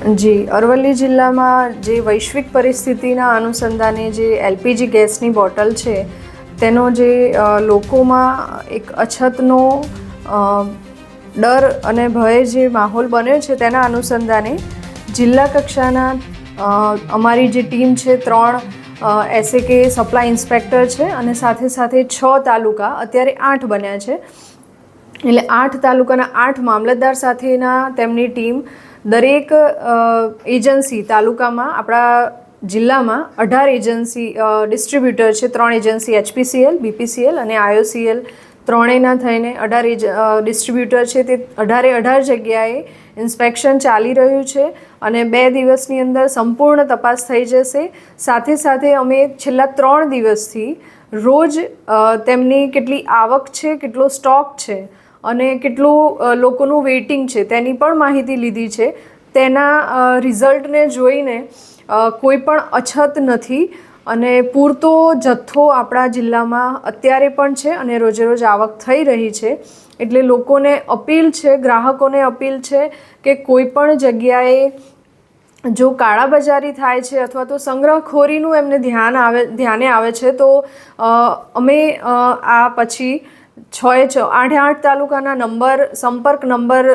જી, અરવલ્લી જિલ્લામાં જે વૈશ્વિક પરિસ્થિતિના અનુસંધાને જે એલપીજી ગેસની બોટલ છે તેનો જે લોકોમાં એક અછતનો ડર અને ભય જે માહોલ બન્યો છે તેના અનુસંધાને જિલ્લા કક્ષાના અમારી જે ટીમ છે 3 SAK સપ્લાય ઇન્સ્પેક્ટર છે અને સાથે સાથે 6 તાલુકા અત્યારે 8 બન્યા છે. એટલે 8 તાલુકાના 8 મામલતદાર સાથેના તેમની ટીમ દરેક એજન્સી તાલુકામાં આપણા જિલ્લામાં 18 એજન્સી ડિસ્ટ્રીબ્યુટર છે, 3 એજન્સી HPCL, BPCL અને IOCL ત્રણેયના થઈને 18 ડિસ્ટ્રીબ્યુટર છે. તે 18 જગ્યાએ ઇન્સ્પેક્શન ચાલી રહ્યું છે અને 2 દિવસની અંદર સંપૂર્ણ તપાસ થઈ જશે. સાથે સાથે અમે છેલ્લા 3 દિવસથી રોજ તેમની કેટલી આવક છે, કેટલો સ્ટોક છે અને કેટલું લોકોનું વેઇટિંગ છે તેની પણ માહિતી લીધી છે. તેના રિઝલ્ટને જોઈને કોઈ પણ અછત નથી અને પૂરતો જથ્થો આપણા જિલ્લામાં અત્યારે પણ છે અને રોજે રોજ આવક થઈ રહી છે. એટલે લોકોને અપીલ છે, ગ્રાહકોને અપીલ છે કે કોઈ પણ જગ્યાએ જો કાળાબજારી થાય છે અથવા તો સંગ્રહખોરીનું એમને ધ્યાને આવે છે તો અમે આ પછી 8 તાલુકાના સંપર્ક નંબર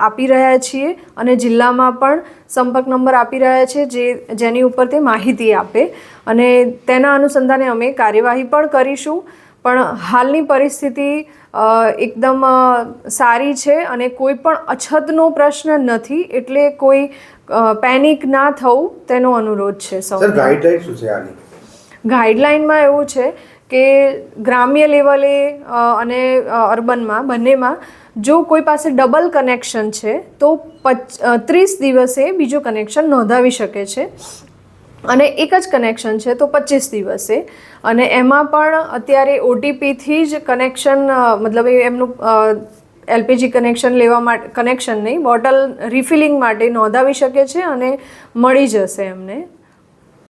આપી રહ્યા છીએ અને જિલ્લામાં પણ સંપર્ક નંબર આપી રહ્યા છીએ જેની ઉપર તે માહિતી આપે અને તેના અનુસંધાને અમે કાર્યવાહી પણ કરીશું. પણ હાલની પરિસ્થિતિ એકદમ સારી છે અને કોઈ પણ અછતનો પ્રશ્ન નથી, એટલે કોઈ પેનિક ના થવું તેનો અનુરોધ છે સૌ. ગાઈડલાઈન શું છે આની? ગાઈડલાઇનમાં એવું છે કે ગ્રામ્ય લેવલે અને અર્બનમાં બંનેમાં જો કોઈ પાસે ડબલ કનેક્શન છે તો 30 દિવસે બીજું કનેક્શન નોંધાવી શકે છે અને એક જ કનેક્શન છે તો 25 દિવસે. અને એમાં પણ અત્યારે OTPથી જ કનેક્શન મતલબ એમનું LPG કનેક્શન લેવા માટે, કનેક્શન નહીં, બોટલ રિફિલિંગ માટે નોંધાવી શકે છે અને મળી જશે એમને.